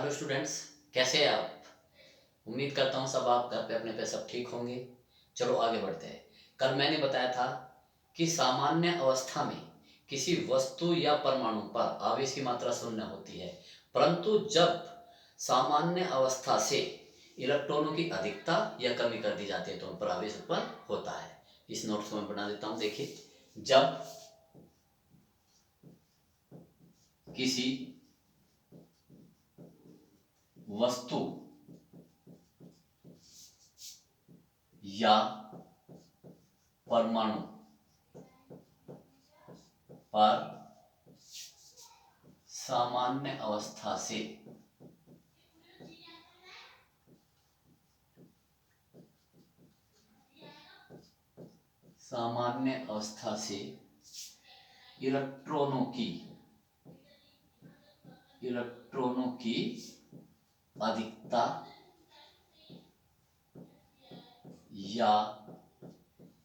Hello students, कैसे हैं आप। उम्मीद करता हूँ सब आप घर पे अपने पे सब ठीक होंगे। चलो आगे बढ़ते हैं। कल मैंने बताया था कि सामान्य अवस्था में किसी वस्तु या परमाणु पर आवेश की मात्रा शून्य होती है, परंतु जब सामान्य अवस्था से इलेक्ट्रॉनों की अधिकता या कमी कर दी जाती है तो उन पर आवेश उत्पन्न होता है। इस नोट्स को मैं बना देता हूँ। देखिए, जब किसी वस्तु या परमाणु पर सामान्य अवस्था से इलेक्ट्रॉनों की अधिकता या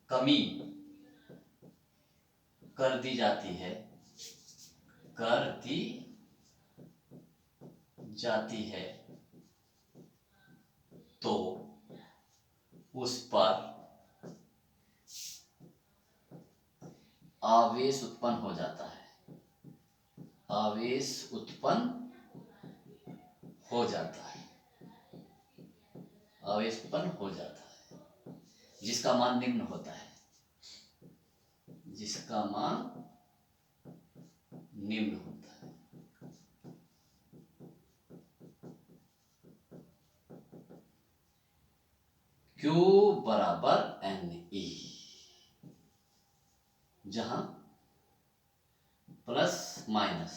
कमी कर दी जाती है तो उस पर आवेश उत्पन्न हो जाता है। जिसका मान निम्न होता है। Q बराबर Ne, जहां प्लस माइनस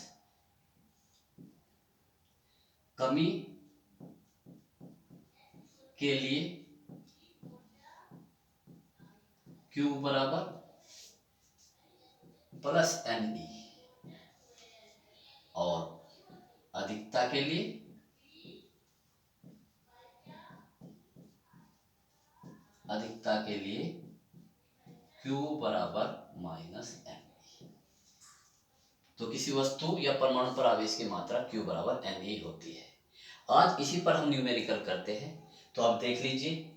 कमी के लिए Q बराबर प्लस Ne और अधिकता के लिए Q बराबर माइनस Ne। तो किसी वस्तु या परमाणु पर आवेश की मात्रा Q बराबर Ne होती है। आज इसी पर हम न्यूमेरिकल करते हैं, तो आप देख लीजिए।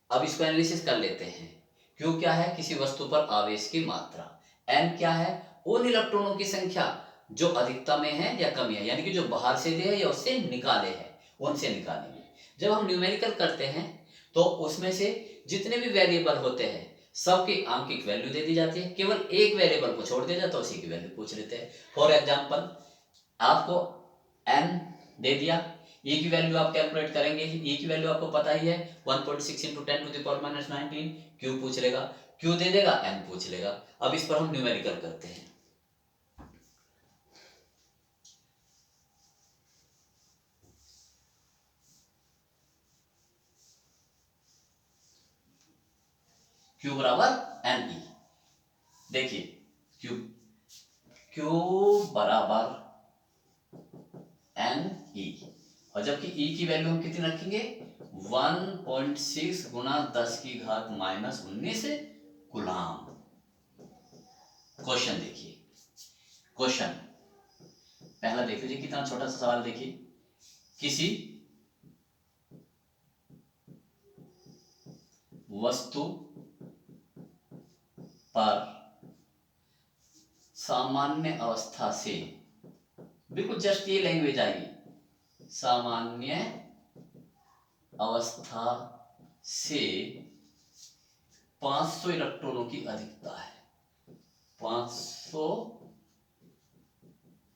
अब इसको एनालिसिस कर लेते हैं। Q क्या है? किसी वस्तु पर आवेश की मात्रा। N क्या है? उन इलेक्ट्रॉनों की संख्या जो अधिकता में है या कमी है, यानी कि जो बाहर से दिए या उससे निकाले हैं, उनसे निकालेंगे। जब हम न्यूमेरिकल करते हैं तो उसमें से जितने भी वेरिएबल होते हैं सबकी आंकिक वैल्यू दे दी जाती है, केवल एक वेरिएबल को छोड़ दिया जाता है, उसी की वैल्यू पूछ लेते हैं। फॉर एग्जाम्पल, आपको n दे दिया, e की वैल्यू आप कैलकुलेट करेंगे। e की वैल्यू आपको पता ही है 1.6 × 10⁻⁹। q पूछ लेगा, q दे देगा, n पूछ लेगा। अब इस पर हम न्यूमेरिकल करते हैं। q बराबर Ne। देखिए, q बराबर Ne, और जबकि e की वैल्यू हम कितनी रखेंगे? 1.6 × 10⁻⁻19 कूलाम। क्वेश्चन देखिए, क्वेश्चन पहला देख लीजिए, कितना छोटा सा सवाल। देखिए, किसी वस्तु पर सामान्य अवस्था से, बिल्कुल जस्ट ये लैंग्वेज आएगी, सामान्य अवस्था से 500 इलेक्ट्रॉनों की अधिकता है। 500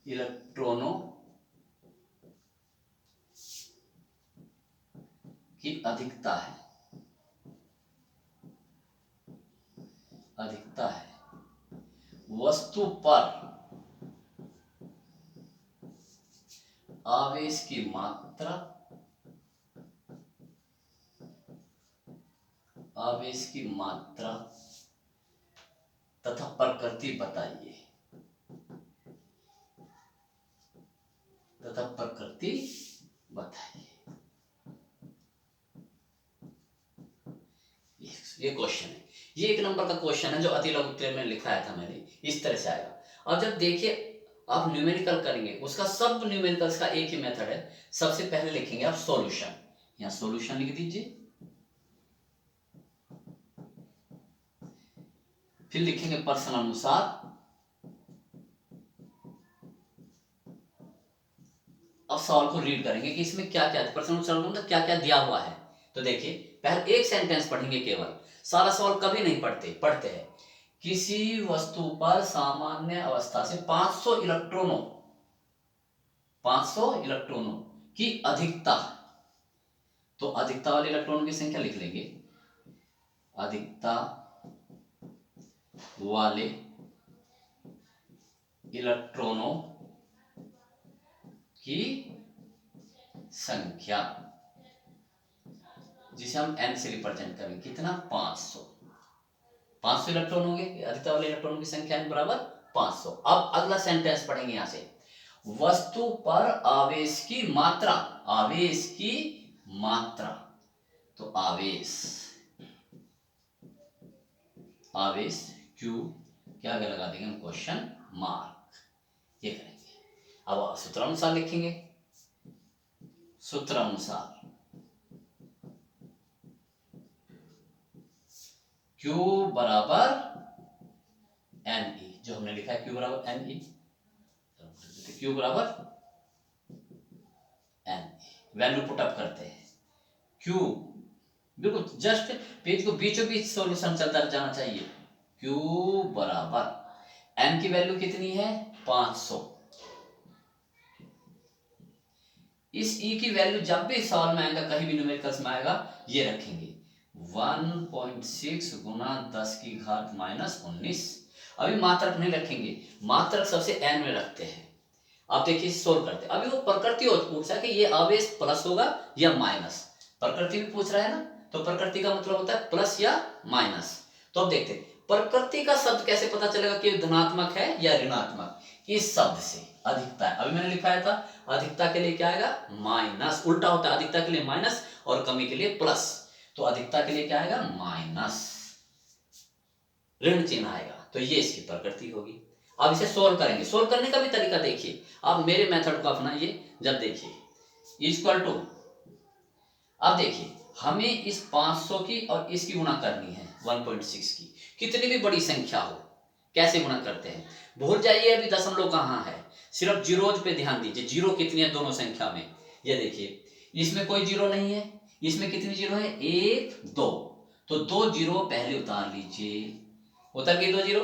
इलेक्ट्रॉनों की अधिकता है वस्तु पर आवेश की मात्रा तथा प्रकृति बताइए। ये क्वेश्चन है, ये 1 नंबर का क्वेश्चन है जो अति लघु उत्तर में लिखाया था मैंने। इस तरह से आएगा। अब जब देखिए आप न्यूमेरिकल करेंगे, उसका सब न्यूमेरिकल्स का एक ही मेथड है। सबसे पहले लिखेंगे आप सॉल्यूशन, यहाँ सॉल्यूशन लिख दीजिए, फिर लिखेंगे प्रश्न अनुसार। अब सवाल को रीड करेंगे कि इसमें क्या क्या प्रश्न अनुसार मतलब क्या क्या दिया हुआ है। तो देखिए पहले एक सेंटेंस पढ़ेंगे, केवल सारा सवाल कभी नहीं पढ़ते हैं। किसी वस्तु पर सामान्य अवस्था से 500 इलेक्ट्रॉनों की अधिकता, तो अधिकता वाले इलेक्ट्रॉनों की संख्या लिख लेंगे, अधिकता वाले इलेक्ट्रॉनों की संख्या, जिसे हम n से रिप्रेजेंट करेंगे, कितना 500 इलेक्ट्रॉन होंगे, अधिकता वाले इलेक्ट्रॉनों की संख्या n बराबर 500। अब अगला सेंटेंस पढ़ेंगे यहां से, वस्तु पर आवेश की मात्रा, तो आवेश Q क्या आगे लगा देंगे हम, क्वेश्चन मार्क, ये करेंगे। अब सूत्रानुसार लिखेंगे, सूत्रानुसार Q बराबर NE, जो हमने लिखा है Q बराबर NE, Q बराबर NE, वैल्यू पुटअप करते हैं। Q बिल्कुल जस्ट पेज को बीचों बीच सॉल्यूशन चलता जाना चाहिए। Q बराबर n की वैल्यू कितनी है 500। इस E की वैल्यू जब भी सवाल में आएगा, कहीं भी न्यूमेरिकल्स में आएगा, ये रखेंगे 1.6 गुना 10 की घात माइनस 19। अभी मात्रक नहीं रखेंगे, मात्रक सबसे n में रखते हैं। आप देखिए सोल्व करते, अभी वो प्रकृति पूछ रहा है कि ये आवेश प्लस होगा या माइनस, प्रकृति भी पूछ रहा है ना, तो प्रकृति का मतलब होता है प्लस या माइनस। तो अब देखते हैं प्रकृति का शब्द कैसे पता चलेगा कि धनात्मक है या ऋणात्मक, इस शब्द से अधिकता है। अभी मैंने लिखाया था अधिकता के लिए क्या आएगा माइनस, उल्टा होता है, अधिकता के लिए माइनस और कमी के लिए प्लस, तो अधिकता के लिए क्या आएगा माइनस, ऋण चिन्ह आएगा, तो ये इसकी प्रकृति होगी। अब इसे सोल्व करेंगे, सोल्व करने का भी तरीका देखिए, आप मेरे मेथड को अपनाइए। जब देखिए इक्वल टू, अब देखिए हमें इस 500 की और इसकी गुणा करनी है 1.6 की, कितनी भी बड़ी संख्या हो, कैसे गुणा करते हैं भूल जाइए, अभी दशमलव कहाँ है, सिर्फ जीरोज पे ध्यान दीजिए, जीरो कितनी है दोनों संख्या में, ये देखिए इसमें कोई जीरो नहीं है, इसमें कितनी जीरो है 1 2, तो 2 जीरो पहले उतार लीजिए, उतर गई 2 जीरो।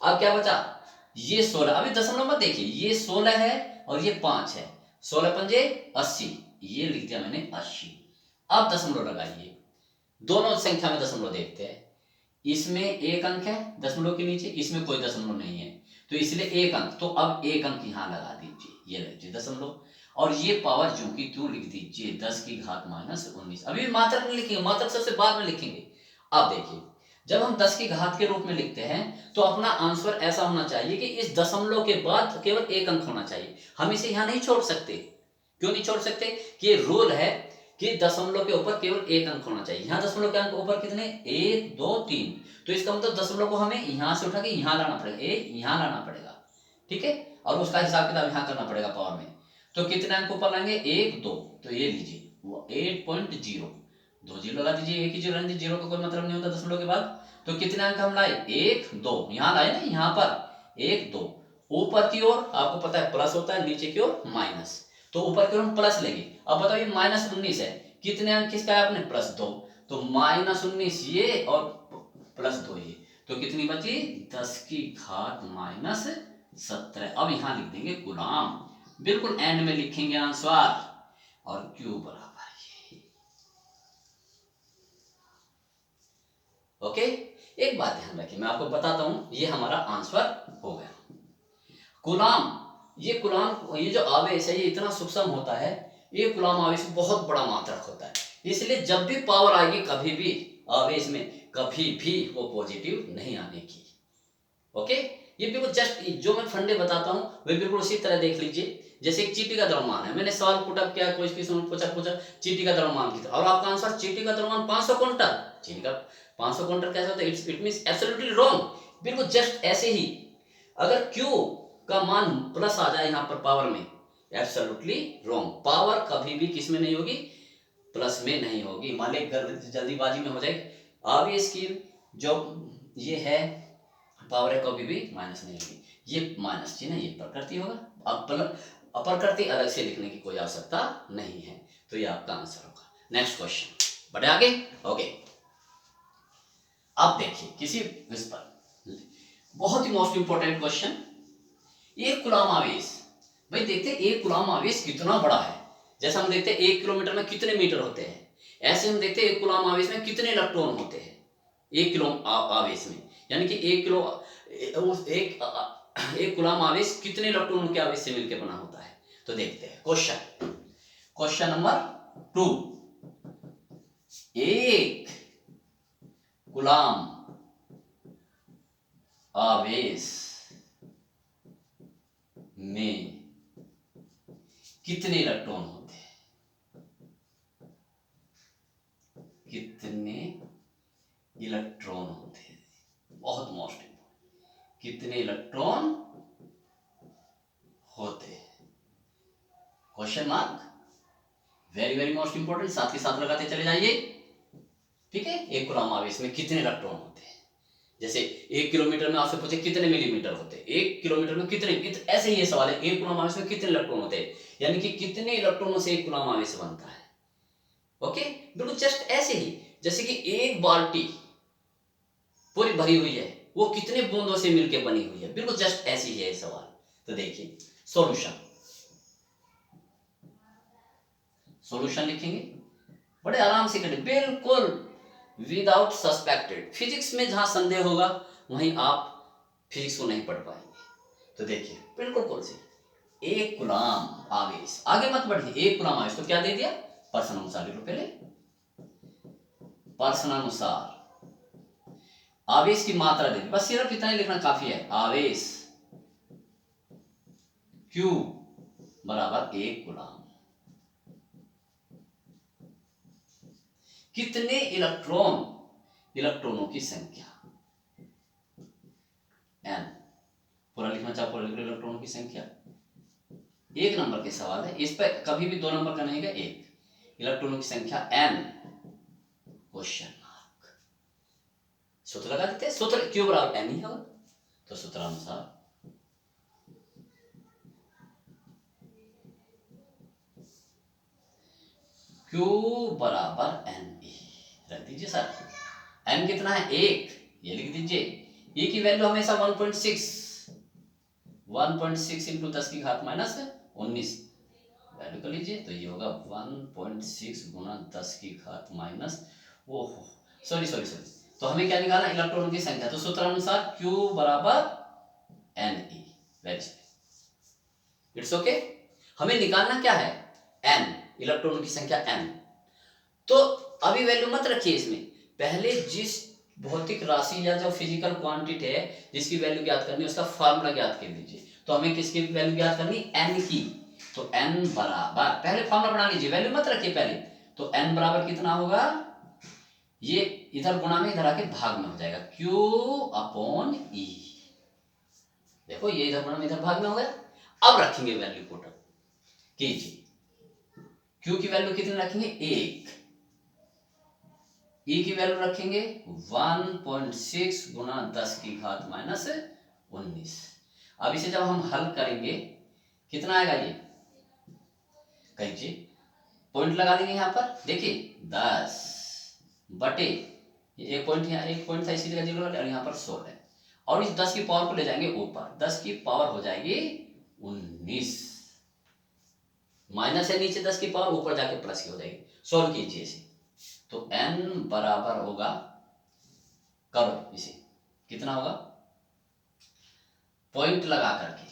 अब क्या बचा ये 16, अभी दशमलव मत देखिए, ये 16 है और ये 5 है, 16 पंजे 80, ये लिख दिया मैंने 80। अब दशमलव लगाइए, दोनों संख्या में दशमलव देखते हैं, इसमें एक अंक है दशमलव के नीचे, इसमें कोई दशमलव नहीं है, तो इसलिए एक अंक, तो अब एक अंक यहां लगा दीजिए, ये लीजिए दशमलव, और ये पावर जो की तू लिख दीजिए 10 की घात माइनस 19। अभी मात्रक नहीं लिखेंगे, मात्रक सबसे बाद में लिखेंगे। अब देखिए जब हम 10 की घात के रूप में लिखते हैं तो अपना आंसर ऐसा होना चाहिए कि इस दशमलव के बाद केवल एक अंक होना चाहिए, हम इसे यहां नहीं छोड़ सकते। क्यों नहीं छोड़ सकते, कि ये रूल है कि दशमलव के ऊपर केवल एक अंक होना चाहिए, यहाँ दशमलव के अंक ऊपर कितने 1 2 3, तो इसका मतलब दशमलव को हमें यहां से उठा के यहां लाना पड़ेगा, यहां लाना पड़ेगा, ठीक है, और उसका हिसाब किताब यहां करना पड़ेगा पावर में। तो कितने अंक ऊपर लाएंगे 1 2, तो ये लीजिए 8.0, 2 जीरो लगा दीजिए, एक ही जीरो रहने दीजिए, जीरो का कोई मतलब नहीं होता दशमलव के बाद। तो कितने अंक हम लाए 1 2, यहाँ लाए ना, यहाँ पर 1 2, ऊपर की ओर आपको पता है प्लस होता है, नीचे की ओर माइनस, तो ऊपर की ओर हम प्लस लेंगे। अब बताओ ये माइनस 19 है, कितने अंक किसका है आपने +2, तो माइनस 19 ये और +2 ये, तो कितनी बची 10 की घात माइनस 17। अब यहाँ लिख देंगे गुलाम, बिल्कुल एंड में लिखेंगे आंसर, और Q बराबर ये। ओके, एक बात ध्यान रखिए, मैं आपको बताता हूं, ये हमारा आंसर हो गया। कूलाम, ये जो आवेश है ये इतना सूक्ष्म होता है, ये कूलाम आवेश बहुत बड़ा मात्रक होता है, इसलिए जब भी पावर आएगी कभी भी आवेश में, कभी भी वो पॉजिटिव नहीं आने की। ओके, ये बिल्कुल जस्ट जो मैं फंडे बताता हूं वे बिल्कुल उसी तरह देख लीजिए, जैसे एक चींटी का द्रव्यमान है, मैंने सवाल पुटअप किया, कोई पूछा चींटी का द्रव्यमान कितना, और आपका आंसर चींटी का द्रव्यमान 500 क्विंटल, चींटी का 500 क्विंटल कैसे होता है, इट मींस एब्सोल्युटली रॉन्ग। बिल्कुल जस्ट ऐसे ही अगर Q का मान प्लस आ जाए यहाँ पर पावर में, एब्सोल्युटली रॉन्ग। पावर कभी भी किस में नहीं होगी, प्लस में नहीं होगी। मान ली जल्दीबाजी में हो जाए, अब इसकी जो ये है पावर है, कभी भी माइनस नहीं होगी। ये माइनस चिन्ह ये प्रकृति होगा। अब अप्रकृति अलग से लिखने की कोई आवश्यकता नहीं है, तो ये आपका आंसर होगा। नेक्स्ट क्वेश्चन बढ़े आगे। ओके, अब देखिए किसी इस पर बहुत ही मोस्ट इंपॉर्टेंट क्वेश्चन, एक कूलाम आवेश। भाई देखते हैं एक कूलाम आवेश कितना बड़ा है। जैसे हम देखते हैं 1 किलोमीटर में कितने मीटर होते हैं, ऐसे हम देखते हैं एक कूलाम आवेश में कितने इलेक्ट्रॉन होते हैं 1 किलो आवेश में। यानी कि 1 कूलाम आवेश कितने इलेक्ट्रॉनों के आवेश से मिलकर बना होता है। तो देखते हैं क्वेश्चन नंबर 2। एक कूलाम आवेश में कितने इलेक्ट्रॉन होते हैं, कितने इलेक्ट्रॉन होते हैं, बहुत मोस्ट इंपॉर्टेंट, कितने इलेक्ट्रॉन होते हैं, question mark, very very most important, साथ ही साथ लगाते चले जाइए। ठीक है, एक कूलाम आवेश में कितने इलेक्ट्रॉन होते हैं। जैसे 1 किलोमीटर में आपसे पूछे कितने मिलीमीटर होते हैं, 1 किलोमीटर में कितने, ऐसे ही ये सवाल है, एक कूलाम आवेश में कितने इलेक्ट्रॉन होते हैं, यानी कि कितने इलेक्ट्रॉनों से एक कूलाम आवेश बनता है। ओके, बिल्कुल जस्ट ऐसे ही जैसे कि एक बाल्टी पूरी भरी हुई है, वो कितने बूंदों से मिलकर बनी हुई है, बिल्कुल जस्ट ऐसी ही है सवाल। तो देखिए सॉल्यूशन लिखेंगे, बड़े आराम से करें, बिल्कुल विदाउट सस्पेक्टेड। फिजिक्स में जहां संदेह होगा वहीं आप फिजिक्स को नहीं पढ़ पाएंगे। तो देखिए बिल्कुल कौन सी, एक कूलाम आवेश, आगे मत बढ़िए, एक कूलाम आवेश तो क्या दे दिया, पर्सन अनुसार लिखो पहले, पर्सन अनुसार आवेश की मात्रा दे दी, बस सिर्फ इतना ही लिखना काफी है। आवेश Q बराबर 1 कूलाम, कितने इलेक्ट्रॉनों की संख्या, n, पूरा लिखना चाहो पूरा लिखो, इलेक्ट्रॉनों की संख्या। 1 नंबर के सवाल है, इस पर कभी भी 2 नंबर का नहीं है, 1 इलेक्ट्रॉनों की संख्या n, क्वेश्चन मार्क। सूत्र लगा देते हैं, सूत्र Q बराबर n ही होगा, तो सूत्र अनुसार Q बराबर n रख दीजिए सर। n कितना है, 1, ये लिख दीजिए। e की वैल्यू हमेशा 1.6 इंटू 10 की घात माइनस 19 वैल्यू कर लीजिए, तो ये होगा 1.6 गुना 10 की घात माइनस, ओहो सॉरी, तो हमें क्या निकालना, इलेक्ट्रॉनों की संख्या। तो सूत्र अनुसार Q बराबर Ne, very sorry, it's okay. हमें निकालना क्या है, n, इलेक्ट्रॉनों की संख्या n। तो अभी वैल्यू मत रखिए इसमें, पहले जिस भौतिक राशि या जो फिजिकल क्वांटिटी है जिसकी वैल्यू ज्ञात करनी है उसका फार्मूला ज्ञात कर लीजिए। तो हमें किसकी वैल्यू ज्ञात करनी, n की। तो n बराबर, पहले फार्मूला बना लीजिए, वैल्यू मत रखिए पहले। तो n बराबर कितना होगा, ये इधर गुणा में इधर आके भाग में हो जाएगा, Q अपॉन E। देखो ये इधर गुणा में इधर भाग में हो गया। अब रखेंगे वैल्यू पुट कीजिए, Q की वैल्यू कितनी रखेंगे, 1, E की वैल्यू रखेंगे 1.6 गुना 10 की घात माइनस 19। अब इसे जब हम हल करेंगे कितना आएगा, ये कहिए, पॉइंट लगा देंगे यहाँ पर, देखिए 10 बटे, ये 1 पॉइंट, यहाँ 1 पॉइंट था इसी जगह 0, और यहाँ पर 16, और इस 10 की पावर को ले जाएंगे ऊपर, 10 की पावर हो जाएगी 19, माइनस है नीचे 10 की पावर, ऊपर जाके प्लस की हो जाएगी। सोल्व कीजिए इसे, तो n बराबर होगा, करो इसे, कितना होगा, पॉइंट लगा करके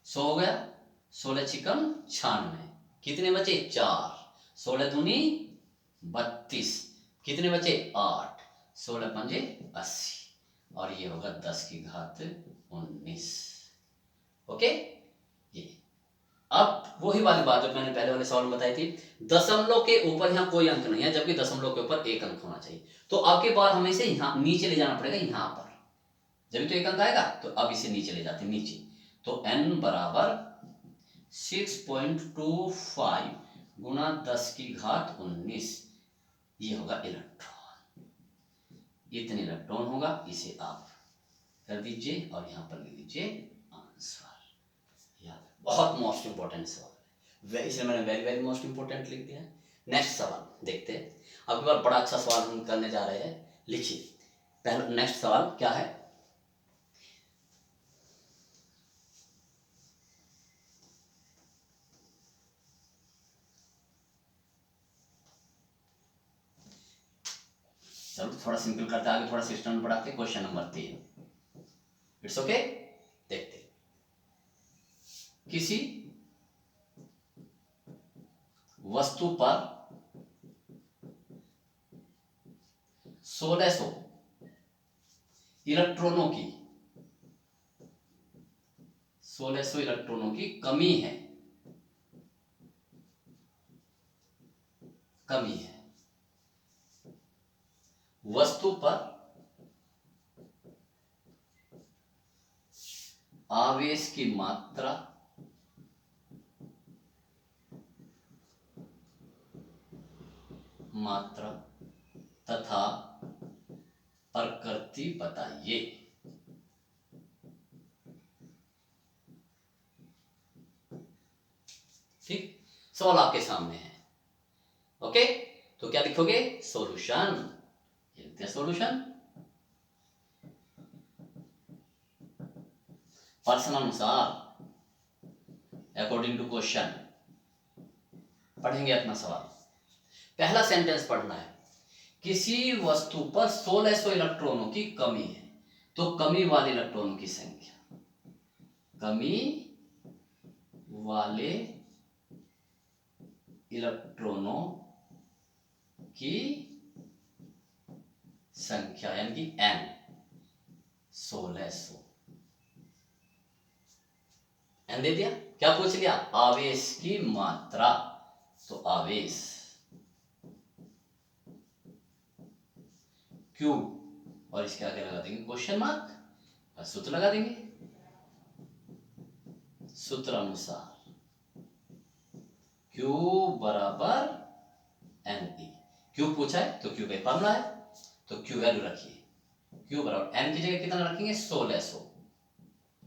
100 हो गया, 16 चिकन 96, कितने बचे 4, 16 दूनी 32, कितने बचे 8, 16 पंजे 80, और ये होगा 10 की घात 19। ओके, ये अब वही वाली बात जो मैंने पहले वाले सवाल में बताई थी, दशमलव के ऊपर यहाँ कोई अंक नहीं है, जबकि दशमलव के ऊपर 1 अंक होना चाहिए। तो आपके बार हमें इसे यहाँ नीचे ले जाना पड़ेगा, यहाँ पर जब तो 1 अंक आएगा, तो अब इसे नीचे ले जाते हैं, नीचे। तो n बराबर 6.25 गुणा 10 की घात 19, ये होगा इलेक्ट्रॉन। इतने इलेक्ट्रॉन होगा, इसे आप कर दीजिए और यहां पर लिख दीजिए आंसर। याद, बहुत मोस्ट इंपॉर्टेंट सवाल है, इसलिए मैंने वेरी वेरी मोस्ट इंपॉर्टेंट लिख दिया। नेक्स्ट सवाल देखते हैं। अब बार बड़ा अच्छा सवाल हम करने जा रहे हैं, लिखिए। पहला नेक्स्ट सवाल क्या है? चलो थोड़ा सिंपल करते हैं, आगे थोड़ा सिस्टम पढ़ाते हैं। Question number 3, it's okay. देखते, किसी वस्तु पर 1600 इलेक्ट्रॉनों की 1600 इलेक्ट्रॉनों की कमी है, कमी है। वस्तु पर आवेश की मात्रा तथा प्रकृति बताइए। ठीक, सवाल आपके सामने है। ओके, तो क्या लिखोगे? सॉल्यूशन। लिखते हैं सॉल्यूशन। प्रश्न अनुसार, अकॉर्डिंग टू क्वेश्चन, पढ़ेंगे अपना सवाल। पहला सेंटेंस पढ़ना है, किसी वस्तु पर 1600 इलेक्ट्रॉनों की कमी है। तो कमी वाले इलेक्ट्रॉनों की संख्या, कमी वाले इलेक्ट्रॉनों की संख्या यानी कि n 1600। n दे दिया। क्या पूछ लिया? आवेश की मात्रा। तो आवेश Q, और इसके आगे लगा देंगे क्वेश्चन मार्क और सूत्र लगा देंगे। सूत्र अनुसार Q बराबर NE। Q पूछा है तो Q का फॉर्मूला है, तो Q वैल्यू रखिए। Q बराबर n की जगह कितना रखेंगे? 1600।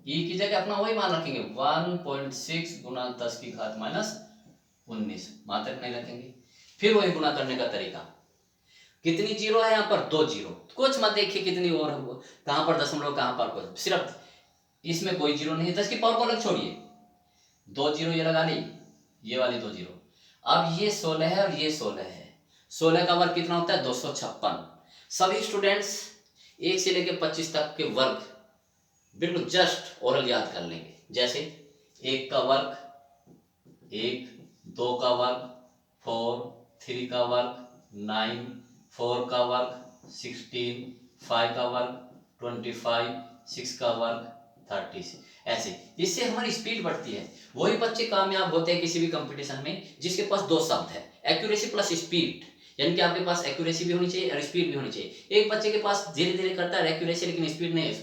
E की जगह अपना वही मान रखेंगे 1.6 गुना 10 की घात -19, मात्रक नहीं रखेंगे। फिर वही गुना करने का तरीका, कितनी जीरो है यहाँ पर? 2 जीरो। कुछ मत देखिए कितनी और कहां पर दशमलव कहां पर कुछ, सिर्फ इसमें कोई जीरो नहीं है। 10 की पावर को अलग छोड़िए, 2 जीरो ये लगा ली, ये वाली 2 जीरो। अब ये 16 है और ये 16 है। 16 का वर्ग कितना होता है? 256। सभी स्टूडेंट्स 1 से लेकर 25 तक के वर्ग बिल्कुल जस्ट ओरल याद कर लेंगे। जैसे 1 का वर्ग 1, 2 का वर्ग 4, 3 का वर्ग 9, 4 का वर्ग 16, 5 का वर्ग 25, 6 का वर्ग 30। ऐसे इससे हमारी स्पीड बढ़ती है। वही बच्चे कामयाब होते हैं किसी भी कंपटीशन में जिसके पास 2 शब्द है, एक्यूरेसी प्लस स्पीड। यानी कि आपके पास एक्यूरेसी भी होनी चाहिए और स्पीड भी होनी चाहिए। एक बच्चे के पास धीरे धीरे करता है एक्यूरेसी लेकिन स्पीड नहीं है,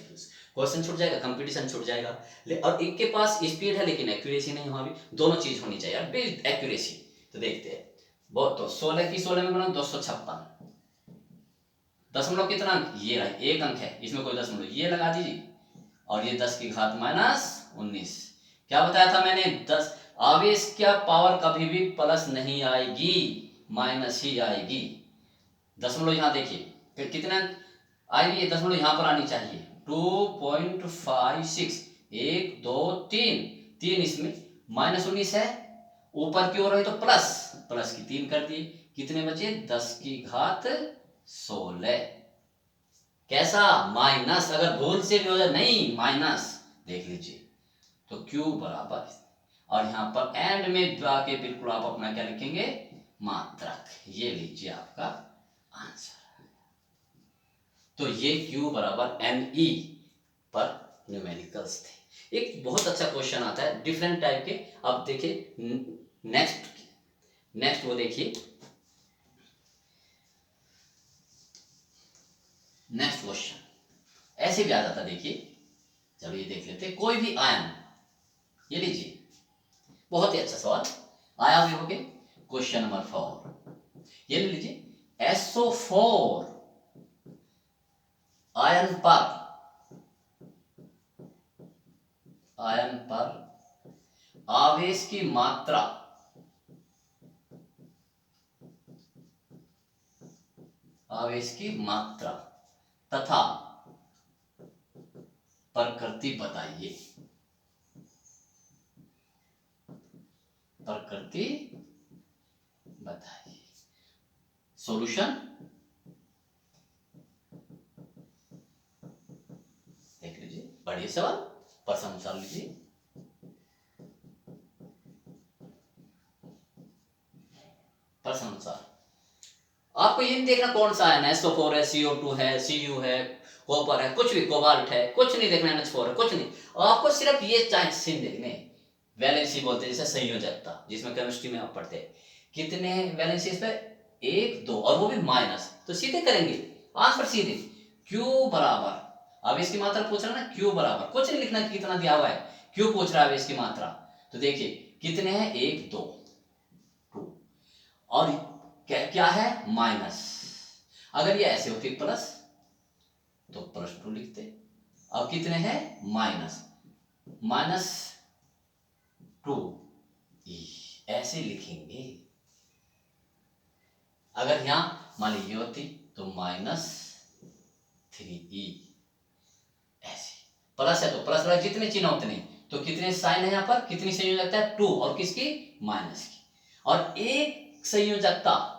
क्वेश्चन छूट जाएगा, कंपटीशन छूट जाएगा। और एक के पास स्पीड है लेकिन एक्यूरेसी नहीं, वहां भी दोनों चीज होनी चाहिए और एक्यूरेसी। तो देखते हैं, बहुत तो 16 की 16 में गुना 256, दशमलव कितना अंक? ये रहा, एक अंक है, इसमें कोई दशमलव, ये लगा दीजिए और ये 10 की घात -19। क्या बताया था मैंने? 10 आवेश क्या पावर कभी भी प्लस नहीं आएगी, माइनस ही आएगी। दशमलव यहां देखिए, फिर कितना आएगी? ये दशमलव यहां पर आनी चाहिए 2.56, 1 2 3, 3 इसमें -19 है, ऊपर की ओर है तो प्लस, प्लस की 3 कर दिए, कितने बचे? 10 की घात 16। कैसा? माइनस, अगर भूल से भी हो जाए नहीं माइनस, देख लीजिए। तो Q बराबर, और यहां पर एंड में आके बिल्कुल आप अपना क्या लिखेंगे? मात्रक। ये लीजिए आपका आंसर। तो ये Q बराबर NE पर न्यूमेरिकल्स थे। एक बहुत अच्छा क्वेश्चन आता है डिफरेंट टाइप के। अब देखिए नेक्स्ट वो देखिए, नेक्स्ट क्वेश्चन ऐसे भी आ जाता। देखिए, चलो ये देख लेते हैं। कोई भी आयन ये लीजिए, बहुत ही अच्छा सवाल आया भी होगे। क्वेश्चन नंबर 4, ये ले लीजिए, SO4 आयन पर आवेश की मात्रा तथा प्रकृति बताइए। सॉल्यूशन देख लीजिए, बढ़िया सवाल, प्रश्न अनुसार लीजिए। प्रश्न अनुसार आपको ये नहीं देखना कौन सा है, SO4 है, CO2 है, Cu है, कॉपर है, कुछ भी, कोबाल्ट है, कुछ नहीं देखना, NH4 है, कुछ नहीं। आपको सिर्फ ये चिन्ह देखने, वैलेंसी बोलते हैं, जैसे संयोजकता, जिसमें केमिस्ट्री में आप पढ़ते हैं। कितने वैलेंसी इस पे, 1 2, और वो भी माइनस, तो सीधे करेंगे आंसर सीधे। Q बराबर, अब इसकी मात्रा पूछ रहा है ना, Q बराबर, कुछ नहीं लिखना कितना दिया हुआ है, Q पूछ रहा है इसकी मात्रा। तो देखिए कितने हैं, 1 2 2, और क्या है, माइनस। अगर ये ऐसे होती प्लस तो +2 लिखते। अब कितने हैं, -2E, ऐसे लिखेंगे। अगर यहां मान लीजिए होती तो -3E, ऐसे। प्लस है तो प्लस वाला जितने चिन्ह उतने, तो कितने साइन है यहाँ पर, कितनी संयोजकता है, 2, और किसकी, माइनस की। और एक संयोजकता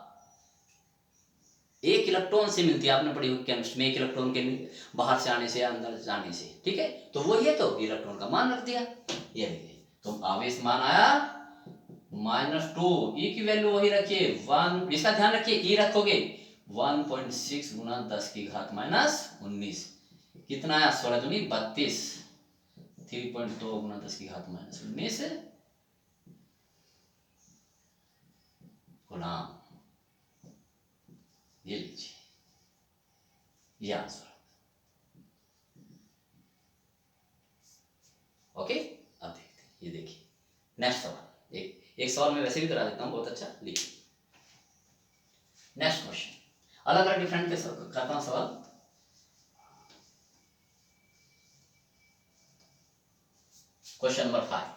एक इलेक्ट्रॉन से मिलती है, आपने पढ़ी होगी केमिस्ट्री में, एक इलेक्ट्रॉन के बाहर से आने से या अंदर जाने से, ठीक है। तो वही है, तो इलेक्ट्रॉन का मान रख दिया, ये देखिए, तो आवेश मान आया -2। ई की वैल्यू वही रखिए 1, इसका ध्यान रखिए, ई रखोगे 1.6 गुना 10 की घात -19, कितना आया, 16 दूनी 32, 3.2 गुना 10 की घात -19 गुना, ये लीजिए, ये आंसर। ओके, अब देखते हैं, ये देखिए नेक्स्ट सवाल, एक सवाल मैं वैसे भी करा देता हूं, बहुत अच्छा, देखिए नेक्स्ट क्वेश्चन, अलग अलग डिफरेंट करता हूं सवाल। क्वेश्चन नंबर 5,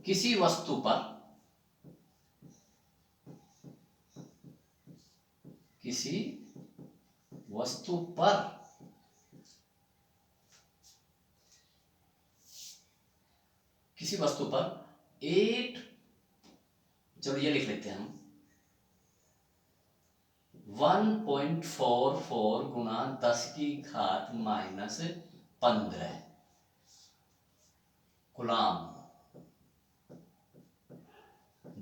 किसी वस्तु पर किसी वस्तु पर 8, चलो ये लिख लेते हैं हम, 1.44 गुना 10 की घात -15 कूलाम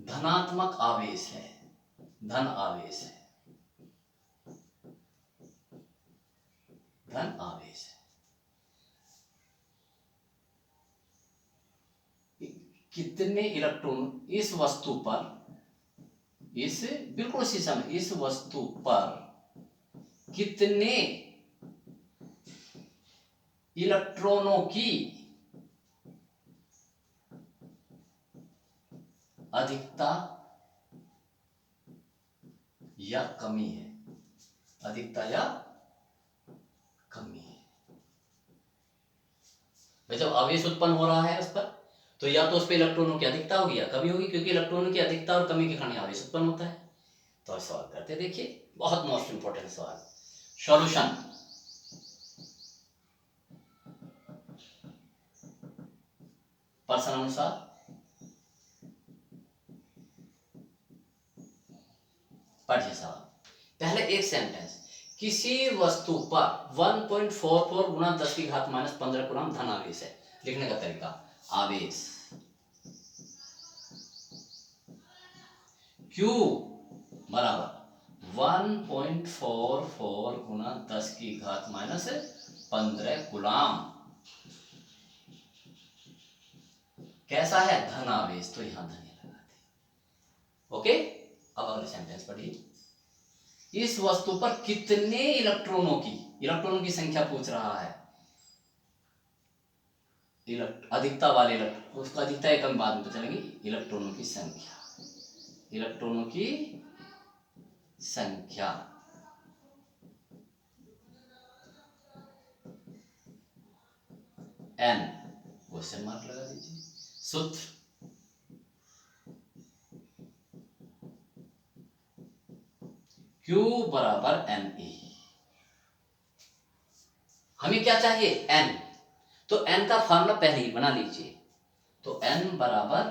धनात्मक आवेश है, धन आवेश है, धन आवेश है। कितने इलेक्ट्रॉन इस वस्तु पर, बिल्कुल उसी समय इस वस्तु पर कितने इलेक्ट्रॉनों की अधिकता या कमी है, अधिकता या कमी है। भाई जब आवेश उत्पन्न हो रहा है उस पर, तो या तो उस पर इलेक्ट्रॉनों की अधिकता होगी या कमी होगी, क्योंकि इलेक्ट्रॉनों की अधिकता और कमी के कारण आवेश उत्पन्न होता है। तो सवाल करते देखिए, बहुत मोस्ट इंपॉर्टेंट सवाल, सॉल्यूशन। प्रश्न अनुसार पढ़िए सवाल। पहले एक सेंटेंस, किसी वस्तु पर 1.44 गुना 10 की घात -15 कूलम धन आवेश है। लिखने का तरीका, आवेश Q बराबर 1.44 गुना 10 की घात -15 कूलम, कैसा है, धन आवेश, तो यहां धन लगाते। ओके, अब अगले सेंटेंस पढ़िए, इस वस्तु पर कितने इलेक्ट्रॉनों की संख्या पूछ रहा है, अधिकता वाले इलेक्ट्रॉन, उसका अधिकता एक हम बाद में पता चलेगी, इलेक्ट्रॉनों की संख्या, इलेक्ट्रॉनों की संख्या। एन क्वेश्चन मार्क लगा दीजिए। सूत्र Q बराबर NE। हमें क्या चाहिए? N। तो N का फॉर्मूला पहले ही बना लीजिए। तो N बराबर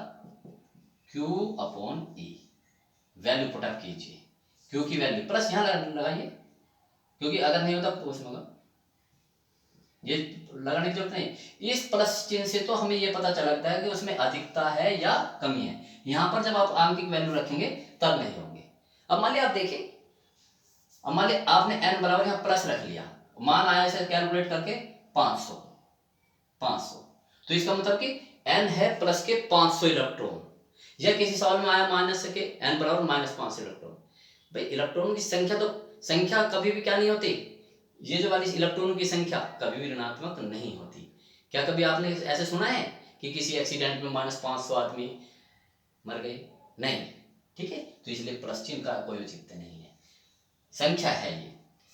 Q upon E। Value put up कीजिए। Q की वैल्यू प्लस यहां लगाइए, क्योंकि अगर नहीं होता तो उसमें होगा, ये लगाने की जरूरत नहीं। इस प्लस चिन्ह से तो हमें ये पता चल लगता है कि उसमें अधिकता है या कमी है। यहां पर जब आप आंकिक वैल्यू रखेंगे तब नहीं होंगे। अब मान लिया आप देखिए, अब मान लिया आपने n बराबर यहां प्लस रख लिया, मान आया इसे कैलकुलेट करके 500। तो इसका मतलब कि n है प्लस के 500 इलेक्ट्रॉन, या किसी सवाल में आया माइनस के n बराबर -500 इलेक्ट्रॉन। भाई इलेक्ट्रॉनों की संख्या तो, संख्या कभी भी क्या नहीं होती, ये जो वाली इलेक्ट्रॉनों की संख्या कभी भी ऋणात्मक नहीं होती। क्या कभी आपने ऐसे सुना है कि किसी एक्सीडेंट में -500 आदमी मर गए? नहीं। ठीक है, तो इसलिए प्लस चिन्ह का कोई औचित्य नहीं है, संख्या है ये।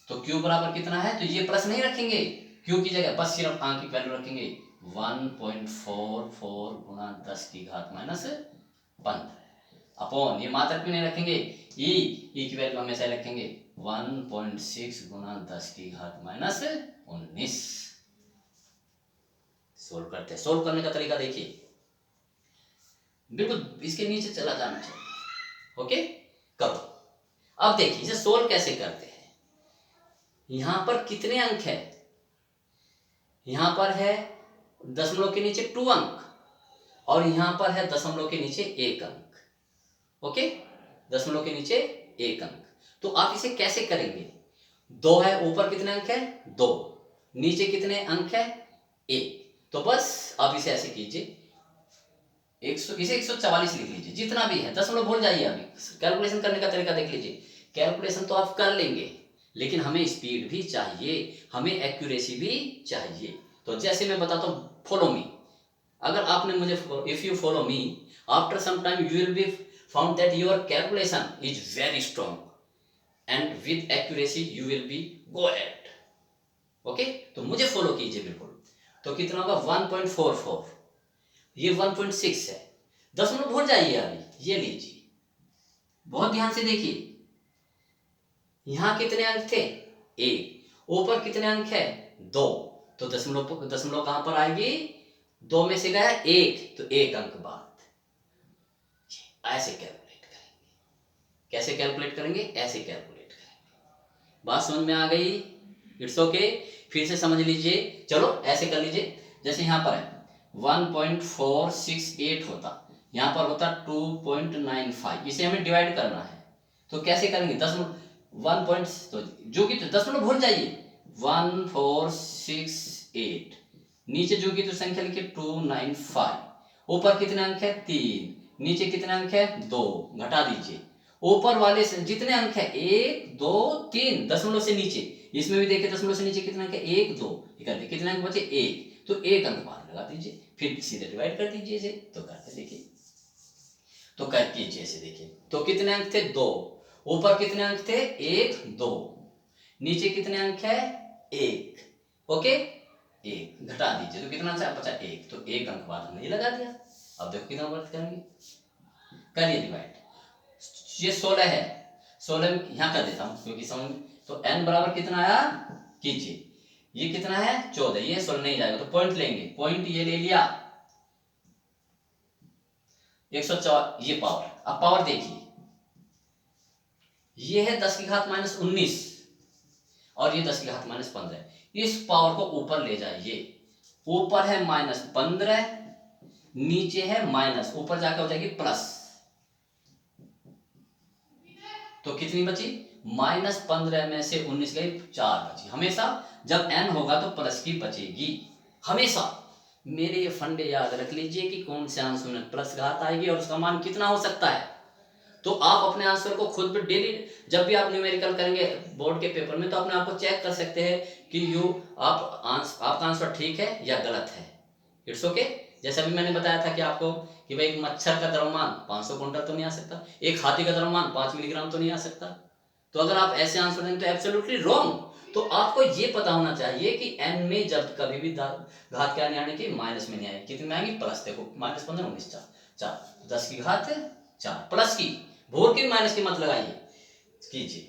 तो Q बराबर कितना है, तो ये प्लस नहीं रखेंगे, Q की जगह बस सिर्फ आंकिक वैल्यू रखेंगे 1.44 गुणा 10 की घात -15 अपॉन, ये मात्रक भी नहीं रखेंगे, ई की वैल्यू हमेशा रखेंगे 1.6 गुणा 10 की घात -19। सोल्व करते हैं। सोल्व करने का तरीका देखिए, बिल्कुल इसके नीचे चला जाना चाहिए। ओके, करो। अब देखिए इसे सोल्व कैसे करते हैं। यहां पर कितने अंक है? यहां पर है दशमलव के नीचे 2 अंक, और यहां पर है दशमलव के नीचे 1 अंक। ओके, दशमलव के नीचे 1 अंक। तो आप इसे कैसे करेंगे? 2 है, ऊपर कितने अंक है? 2, नीचे कितने अंक है? 1। तो बस आप इसे ऐसे कीजिए, इसे 144 लिख लीजिए, जितना भी है, दशमलव भूल जाइए। अभी कैलकुलेशन करने का तरीका देख लीजिए। कैलकुलेशन तो आप कर लेंगे, लेकिन हमें स्पीड भी चाहिए, हमें एक्यूरेसी भी चाहिए। तो जैसे मैं बताता हूँ, फॉलो मी। अगर आपने मुझे, if you follow me, after some time you will be found that your calculation is very strong and with accuracy you will be go at. Okay, तो मुझे फॉलो कीजिए बिल्कुल। तो कितना होगा? 1.44, ये 1.6 है, दशमलव भूल जाइए। अभी ये लीजिए, बहुत ध्यान से देखिए, यहां कितने अंक थे? 1। ऊपर कितने अंक है? 2। तो दशमलव कहां पर आएगी? 2 में से गया 1, तो 1 अंक बाद। ऐसे कैलकुलेट करेंगे। कैसे कैलकुलेट करेंगे? ऐसे कैलकुलेट करेंगे। बात समझ में आ गई? It's okay. फिर से समझ लीजिए, चलो ऐसे कर लीजिए। जैसे यहां पर है 1.468 होता, यहां पर होता 2.95, इसे हमें डिवाइड करना है। तो कैसे करेंगे? दशमलव 1. तो जो कि तो दशमलव भूल जाइए, 1468, नीचे जो की तो संख्या लिखिए 295, ऊपर कितने अंक है? 3, नीचे कितने अंक है? 2, घटा दीजिए। ऊपर वाले से जितने अंक है 1 2 3, दशमलव से नीचे, इसमें भी देखिए दशमलव से नीचे कितने अंक है? 1 2, कितने अंक बचे? 1, तो 1 अंक बाहर लगा दीजिए, फिर सीधे डिवाइड कर दीजिए इसे। तो करके देखिए, तो कर कीजिए इसे, देखिए तो कितने अंक थे? 2। ऊपर कितने अंक थे? 1 2, नीचे कितने अंक है? 1। ओके, 1 घटा दीजिए, तो कितना बचा? 1, तो 1 अंक बाद हमने ये लगा दिया। अब देखो कितना वर्क करेंगे, करिए डिवाइड। ये 16 है, 16 यहां कर देता हूं क्योंकि समझ। तो n बराबर कितना आया? कीजिए, ये कितना है? 14, ये 16 नहीं जाएगा, तो पॉइंट लेंगे, पॉइंट ये ले लिया 104, ये पावर। अब पावर देखिए, ये है 10 की घात -19 और ये 10 की घात -15। इस पावर को ऊपर ले जाइए, ऊपर है -15, नीचे है माइनस, ऊपर जाकर हो जाएगी प्लस। तो कितनी बची? -15 में से 19 गई, 4 बची। हमेशा जब n होगा तो प्लस की बचेगी, हमेशा। मेरे ये फंडे याद रख लीजिए कि कौन से आंसर में प्लस घात आएगी और उसका मान कितना हो सकता है। तो आप अपने आंसर को खुद भी डेली, जब भी आप न्यूमेरिकल करेंगे बोर्ड के पेपर में, तो अपने आप को चेक कर सकते हैं कि आपका आंसर ठीक है या गलत है। It's okay. जैसे अभी मैंने बताया था कि आपको कि भाई एक मच्छर का द्रव्यमान 500 क्विंटल तो नहीं आ सकता, एक हाथी का द्रव्यमान 5 मिलीग्राम तो नहीं आ सकता। तो अगर आप ऐसे आंसर देंगे तो एब्सोल्युटली रॉन्ग। तो आपको ये पता होना चाहिए कि n में जब कभी भी घात क्या नहीं आने की, माइनस में नहीं आएगी, कितनी में आएगी, प्लस। देखो -15 19 4 10 की घात 4 प्लस की, भोर की माइनस की मत लगाइए, कीजिए,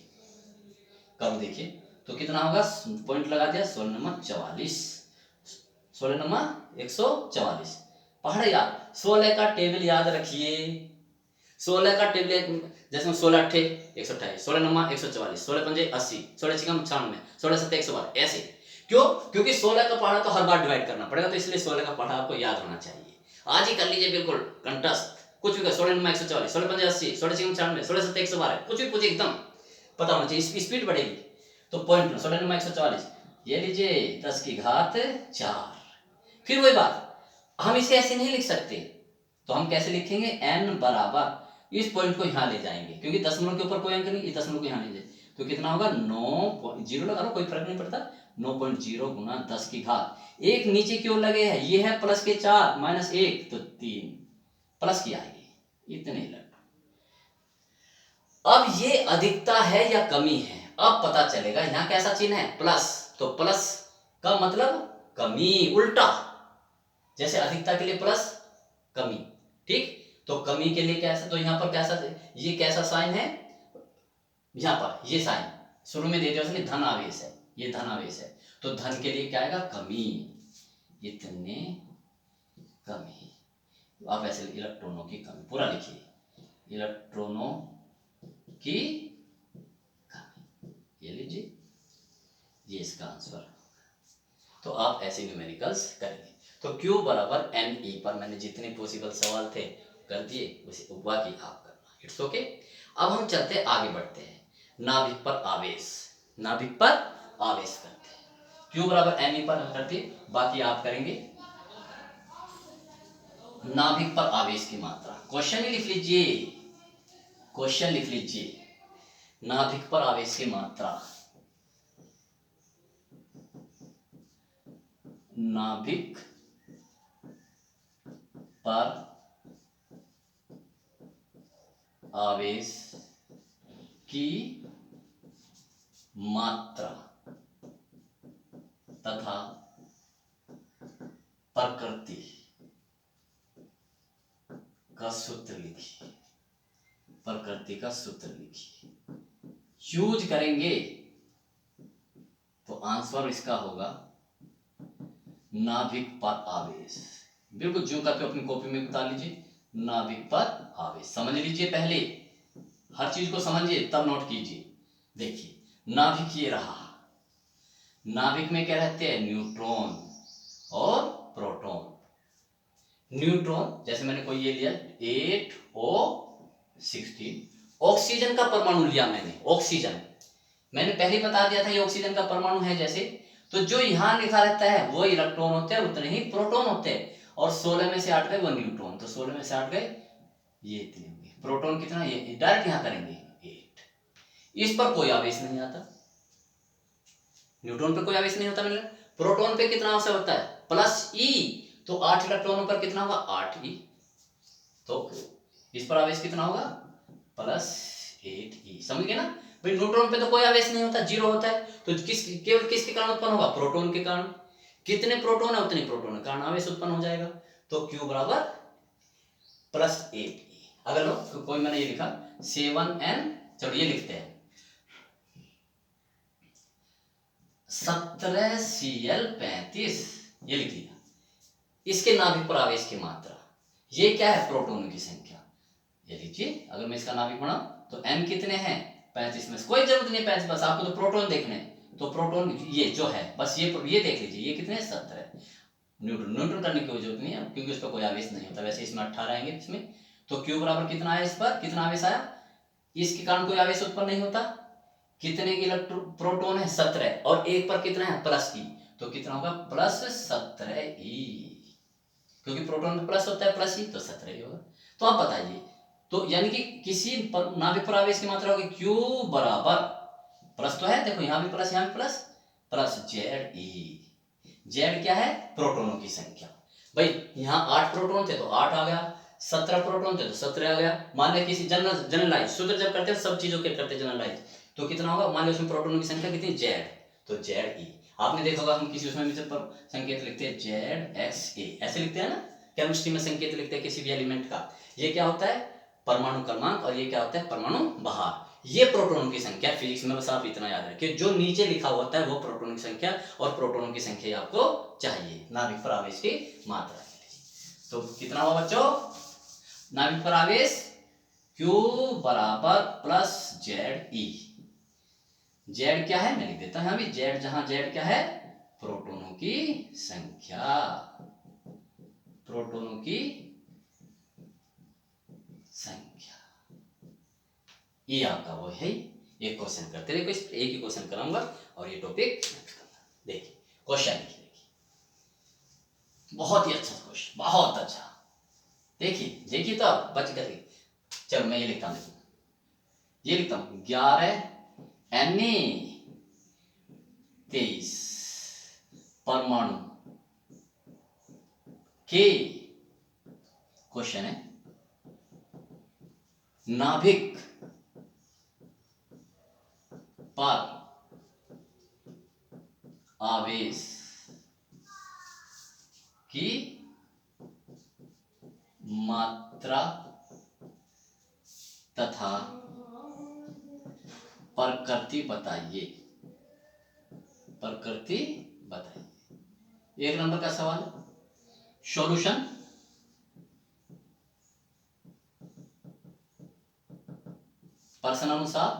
करो देखिए। तो कितना होगा, पॉइंट लगा दिया, 16 नंबर 44, 16 नंबर 144। पढ़ यार, 16 का टेबल याद रखिए। 16 का टेबल जैसे 16 अट्ठे 128, 16 नंबर 144, 16 पंजे 80, 16 छिकम 96, 16 सत्ते 112, ऐसे। क्यों? क्योंकि 16 का पढ़ा तो हर बार डिवाइड करना पड़ेगा, तो इसलिए 16 का पढ़ा आपको याद होना चाहिए। आज ही कर लीजिए बिल्कुल कंटस्ट, कुछ भी कर, 16 नंबर 144, 16 पंजे 80, 16 छिकम 96, 16 सत्ते 112, कुछ भी पूछे एकदम पता होना चाहिए, स्पीड बढ़ेगी। तो पॉइंट 16 नंबर 144 ये लीजिए 10 की घात 4। फिर वही बात, हम इसे ऐसे नहीं लिख सकते, तो हम कैसे लिखेंगे, n बराबर इस पॉइंट को यहां ले जाएंगे, क्योंकि दशमलव के ऊपर कोई अंक नहीं, इस दशमलव को यहां ले जाए, तो कितना होगा 9 लगा लो, कोई फर्क नहीं पड़ता, 9.0 गुना 10 की घात, एक नीचे की ओर लगे है, ये है प्लस के 4 माइनस 1 तो 3 प्लस की आएगी, इतने लग। अब ये अधिकता है या कमी है, अब पता चलेगा। यहां कैसा चिन्ह है, प्लस, तो प्लस का मतलब कमी, उल्टा, जैसे अधिकता के लिए प्लस, कमी, ठीक। तो कमी के लिए कैसा, तो यहां पर कैसा, ये कैसा साइन है, यहां पर ये साइन शुरू में दे दिया उसने, धन आवेश है, ये धन आवेश है, तो धन के लिए क्या आएगा, कमी, इतने कमी। आप ऐसे इलेक्ट्रॉनों की कमी पूरा लिखिए, इलेक्ट्रॉनों की कमी, ये लीजिए, ये इसका आंसर। तो आप ऐसे न्यूमेरिकल्स करेंगे। तो Q बराबर NE पर मैंने जितने पॉसिबल सवाल थे कर दिए, उसे बाकी आप करना, इट्स ओके। अब हम चलते आगे बढ़ते हैं, नाभिक पर आवेश, नाभिक पर आवेश करते हैं। Q बराबर NE पर हम करते, बाकी आप करेंगे। नाभिक पर आवेश की मात्रा, क्वेश्चन ही लिख लीजिए, क्वेश्चन लिख लीजिए, नाभिक पर आवेश की मात्रा, नाभिक पर आवेश की मात्रा तथा प्रकृति का सूत्र लिखिए, प्रकृति का सूत्र लिखिए, यूज करेंगे तो आंसर इसका होगा नाभिक पर आवेश। बिल्कुल ज्यों करके अपनी कॉपी में बता लीजिए, नाभिक पर आवेश समझ लीजिए, पहले हर चीज को समझिए तब नोट कीजिए। देखिए नाभिक ये रहा, नाभिक में क्या रहते हैं, न्यूट्रॉन और प्रोटॉन। न्यूट्रॉन जैसे मैंने कोई ये लिया 8O16, ऑक्सीजन का परमाणु लिया मैंने, ऑक्सीजन मैंने पहले ही बता दिया था ये ऑक्सीजन का परमाणु है जैसे, तो जो यहां लिखा रहता है वो इलेक्ट्रॉन होते हैं, उतने ही प्रोटॉन होते हैं, और 16 में से 8 गए वो न्यूट्रॉन, तो 16 में से 8 गए ये इतने होंगे। प्रोटॉन कितना, ये डायरेक्ट यहां करेंगे 8, इस पर कोई आवेश नहीं आता, न्यूट्रॉन पे कोई आवेश नहीं होता, मतलब प्रोटॉन पे कितना आवेश होता है, प्लस ई, तो 8 इलेक्ट्रॉनों पर कितना होगा, 8E, तो इस पर आवेश कितना होगा, +8E, समझ गए ना भाई। न्यूट्रॉन पे तो कोई आवेश नहीं होता, जीरो होता है, तो केवल किसके कारण उत्पन्न होगा, प्रोटॉन के कारण, कितने प्रोटॉन है उतने प्रोटॉन के कारण आवेश उत्पन्न हो जाएगा। तो Q बराबर +8E। अगर लो तो कोई मैंने ये लिखा 7N, चलो ये लिखते हैं 17Cl35, ये लिख दिया, इसके नाभिक पर आवेश की मात्रा, ये क्या है, प्रोटॉनों की संख्या, ये लीजिए। अगर मैं इसका नाभिक बनाऊं तो N कितने हैं, 35 में से कोई जरूरत नहीं 35, बस आपको तो प्रोटॉन देखने हैं, तो प्रोटॉन ये जो है बस ये देख लीजिए, ये कितने 17, न्यूट्रन करने की कोई जरूरत नहीं है, क्योंकि उस पर कोई आवेश नहीं होता, वैसे इसमें 18 आएंगे इसमें। तो Q बराबर कितना आया, इस पर कितना आवेश आया, इसके कारण कोई आवेश उत्पन्न नहीं होता, कितने प्रोटॉन है 17, और एक पर कितना है +E, तो कितना होगा +17E, क्योंकि प्रोटॉन पे प्लस होता है +E, तो 17E होगा। तो आप बताइए, तो यानी कि किसी नाभिक पर आवेश की मात्रा होगी Q बराबर, प्लस तो है देखो, यहां भी प्लस, यहां भी प्लस, ZE, Z क्या है, प्रोटॉनों की संख्या। भाई यहाँ 8 प्रोटॉन थे तो 8 आ गया, 17 प्रोटॉन थे तो 17 आ गया। मान लिया किसी जनरलाइज सूत्र जब करते हैं सब चीजों के करते जनरलाइज, तो कितना होगा, मान लिया उसमें प्रोटॉनों की संख्या कितनी, जेड, तो जेड ई। आपने देखा होगा हम किसी उसमें भी जब संकेत लिखते हैं जेड एक्स ए, ऐसे लिखते हैं ना, केमिस्ट्री में संकेत लिखते हैं किसी भी एलिमेंट का। ये क्या होता है, परमाणु क्रमांक, और ये क्या होता है, परमाणु बहार। ये प्रोटॉनों की संख्या, फिजिक्स में बस आप इतना याद रखिए, जो नीचे लिखा होता है वो प्रोटॉनों की संख्या, और प्रोटॉनों की संख्या आपको चाहिए नाभिक पर आवेश की मात्रा के लिए। तो कितना हुआ बच्चों, नाभिक पर आवेश Q बराबर प्लस जेड ई। जेड क्या है, मैं लिख देता हूं अभी, जेड, जहां जेड क्या है, प्रोटॉनों की संख्या, प्रोटॉनों की संख्या। ये आपका वो है, एक क्वेश्चन करते रहिए, एक ही क्वेश्चन कराऊंगा और ये टॉपिक देखिए। क्वेश्चन लिखिए, बहुत ही अच्छा क्वेश्चन, बहुत अच्छा। देखिए देखिए तो आप बच गए। चलो मैं ये लिखता हूं, ये लिखता हूं 11 Na23 परमाणु के, क्वेश्चन है, नाभिक पर आवेश की मात्रा तथा प्रकृति बताइए, प्रकृति बताइए। 1 नंबर का सवाल, सॉल्यूशन, प्रश्न अनुसार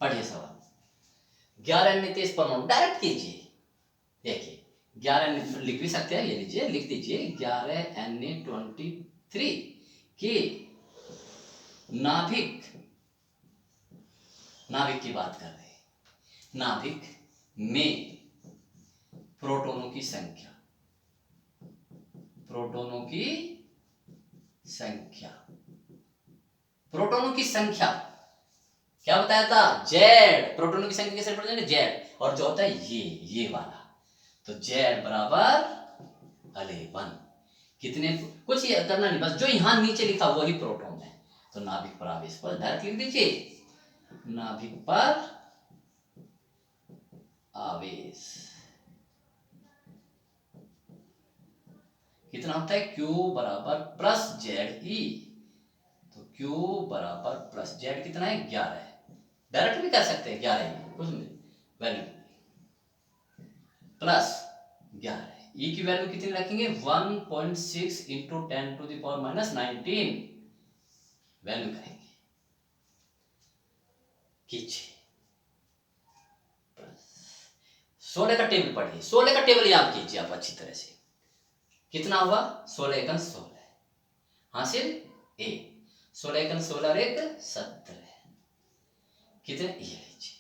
पढ़िए सवाल। 11 Na23 परमाणु, डायरेक्ट कीजिए। देखिए 11 लिख भी सकते हैं, ये लीजिए लिख दीजिए 11 Na23 के नाभिक, नाभिक की बात कर रहे हैं, नाभिक में प्रोटॉनों की संख्या, प्रोटॉनों की संख्या, प्रोटॉनों की संख्या क्या बताया था, जेड, प्रोटॉनों की संख्या कैसे रिप्रेजेंट है, जेड, और जो होता है ये वाला, तो जेड बराबर 11। कितने, कुछ ये करना नहीं, बस जो यहां नीचे लिखा वही प्रोटॉन है, तो नाभिक पर आवेश पर डायरेक्ट लिख दीजिए, नाभिक पर आवेश कितना होता है, Q बराबर प्लस जेड ई, तो Q बराबर प्लस जेड कितना है, 11 है, डायरेक्ट भी कर सकते हैं 11 ही, कुछ वैल्यू प्लस 11, ई की वैल्यू कितनी रखेंगे, 1.6 इंटू 10⁻⁻19 वैल्यू करेंगे, कीजिए। 16 का टेबल पढ़िए, 16 का टेबल याद कीजिए आप अच्छी तरह से, कितना हुआ, 16 एकन 16, हासिल ए, 16 एकन 16 और 1 17, कितने, ये लीजिए,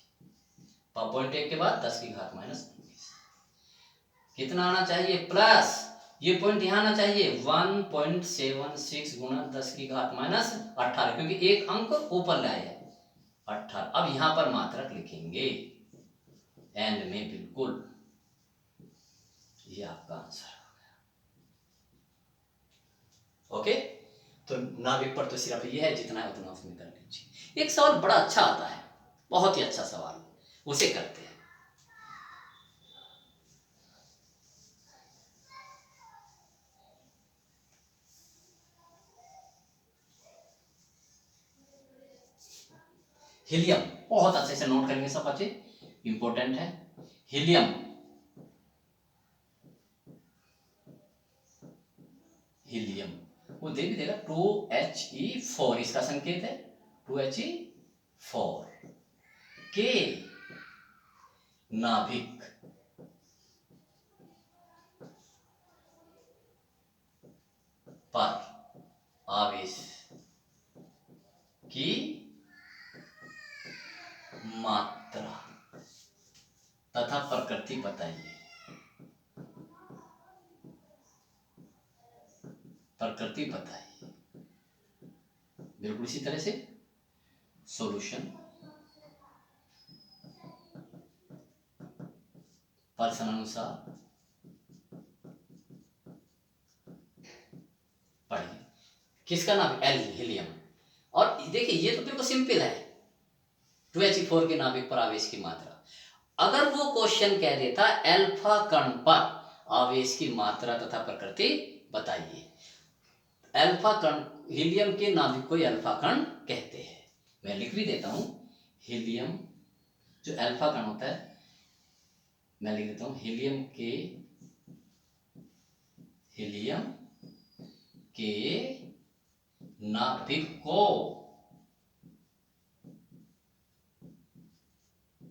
0.1 के बाद 10 की घात -19, कितना आना चाहिए, प्लस, ये पॉइंट यहां आना चाहिए 1.76 गुना 10 की घात -18, क्योंकि एक अंक ऊपर लाए है 18। अब यहां पर मात्रक लिखेंगे एंड में, बिल्कुल, ये आपका आंसर हो गया। ओके, तो नाभिक पर तो सिर्फ ये है, जितना है उतना उसमें कर लीजिए। एक सवाल बड़ा अच्छा आता है, बहुत ही अच्छा सवाल, उसे करते हैं। हीलियम, बहुत अच्छे से नोट करेंगे सब बच्चे, इंपॉर्टेंट है। हीलियम, हीलियम वो दे भी देगा, 2He4 इसका संकेत है, 2He4 के नाभिक पर आवेश की मात्रा तथा प्रकृति बताइए, प्रकृति बताइए, बिल्कुल इसी तरह से। सॉल्यूशन, प्रश्नानुसार पढ़िए। किसका नाभिक? L helium. और देखिए ये तो बिल्कुल सिंपल है, 2He4 के नाभिक पर आवेश की मात्रा। अगर वो क्वेश्चन कह देता अल्फा कण पर आवेश की मात्रा तथा प्रकृति बताइए। अल्फा कण, हीलियम के नाभिक को अल्फा कण कहते हैं। मैं लिख भी देता हूं, हीलियम जो अल्फा कण होता है, मैं लिख देता हूं, हीलियम के नाभिक को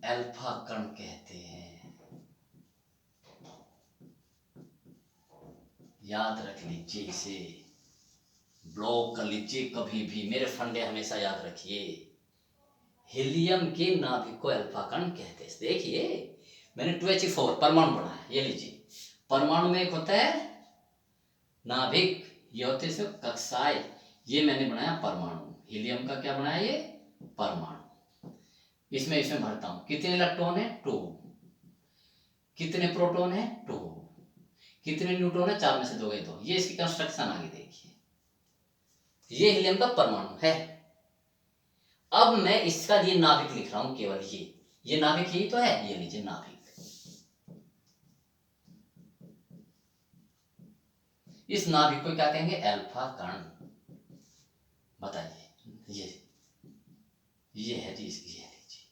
अल्फा कण कहते हैं। याद रख लीजिए, इसे ब्लॉक कर लीजिए कभी भी, मेरे फंडे हमेशा याद रखिए। हीलियम के नाभिक को अल्फा कण कहते हैं। देखिए मैंने 2He4 परमाणु बनाया, ये लीजिए। परमाणु में एक होता है नाभिक, ये होते हैं कक्षाएं, ये मैंने बनाया परमाणु। हीलियम का क्या बनाया? ये परमाणु। इसमें भरता हूं, कितने इलेक्ट्रॉन है? 2। कितने प्रोटॉन है? 2। कितने न्यूट्रॉन है? 4 में से 2 गए 2। ये इसकी कंस्ट्रक्शन आगे देखिए, ये हीलियम का परमाणु है। अब मैं इसका ये नाभिक लिख रहा हूं, केवल ये नाभिक ही तो है, ये लीजिए नाभिक। इस नाभिक को क्या कहेंगे? अल्फा कण। बताइए, ये है जी, इसकी ये लीजिए।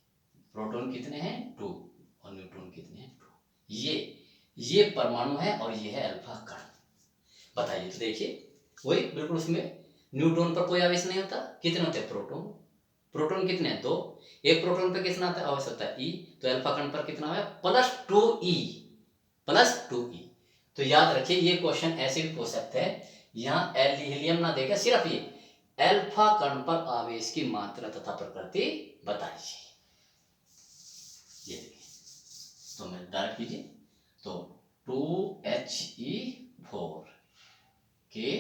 प्रोटॉन कितने हैं? 2 और न्यूट्रॉन कितने हैं? 2। ये परमाणु है और ये है अल्फा कण। बताइए, तो देखिए वही बिल्कुल, उसमें न्यूट्रॉन पर कोई आवेश नहीं होता। कितने होते हैं? प्रोटॉन कितने हैं? 2। एक प्रोटॉन पर कितना आता है? आवेश होता है E। तो अल्फा कण पर कितना है? +2E। तो याद रखिए, ये क्वेश्चन ऐसे भी पूछ सकते हैं, यहाँ हीलियम ना देगा, सिर्फ ये अल्फा कण पर आवेश की मात्रा तथा प्रकृति बताइए। ये देखिए, तो मैं डायरेक्ट कीजिए, तो 2He4 के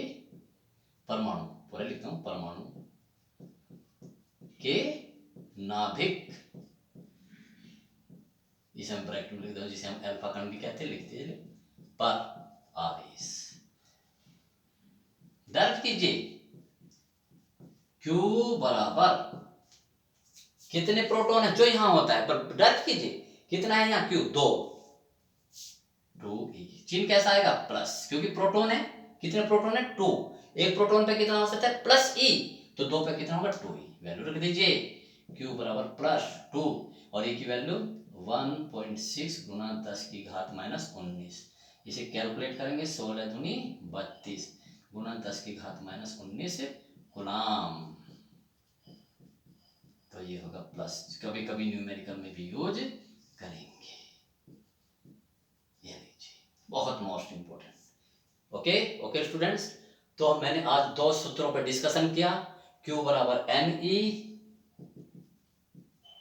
परमाणु, पूरा लिखता हूं, परमाणु के नाभिक, इसे हम ब्रैकेट में लिख दो, जिसे हम अल्फा कण भी कहते हैं, लिख दीजिए, पर आवेश। डायरेक्ट कीजिए, Q बराबर कितने प्रोटॉन है? जो यहां होता है, पर डायरेक्ट कीजिए, कितना है यहाँ? Q 2E। चिन्ह कैसा आएगा? प्लस, क्योंकि प्रोटॉन है। कितने प्रोटॉन है? 2। एक प्रोटॉन पे कितना हो सकता है? +E। तो 2 पे कितना होगा? 2E। वैल्यू रख दीजिए, Q बराबर +2 और E की वैल्यू 1.6 गुना 10 की घात -19। इसे कैलकुलेट करेंगे, 16 दूनी 32 गुना 10 की घात -19 गुलाम। तो ये होगा प्लस। कभी कभी न्यूमेरिकल में भी यूज करेंगे, ये लीजिए, बहुत मोस्ट इंपॉर्टेंट। ओके स्टूडेंट्स, तो मैंने आज 2 सूत्रों पर डिस्कशन किया, Q बराबर Ne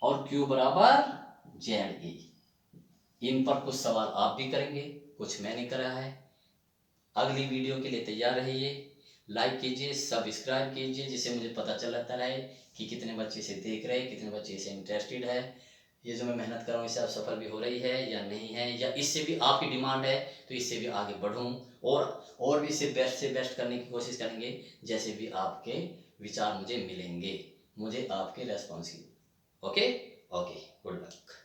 और Q बराबर Ze। इन पर कुछ सवाल आप भी करेंगे, कुछ मैंने करा है। अगली वीडियो के लिए तैयार रहिए, लाइक कीजिए, सब्सक्राइब कीजिए, जिससे मुझे पता चलता रहे कि कितने बच्चे इसे देख रहे हैं, कितने बच्चे इसे इंटरेस्टेड है। ये जो मैं मेहनत कर रहा हूँ, इससे आप सफल भी हो रही है या नहीं है, या इससे भी आपकी डिमांड है तो इससे भी आगे बढ़ूँ और भी इसे बेस्ट से बेस्ट करने की कोशिश करेंगे। जैसे भी आपके विचार मुझे मिलेंगे, मुझे आपके रेस्पॉन्स की। Okay, good luck.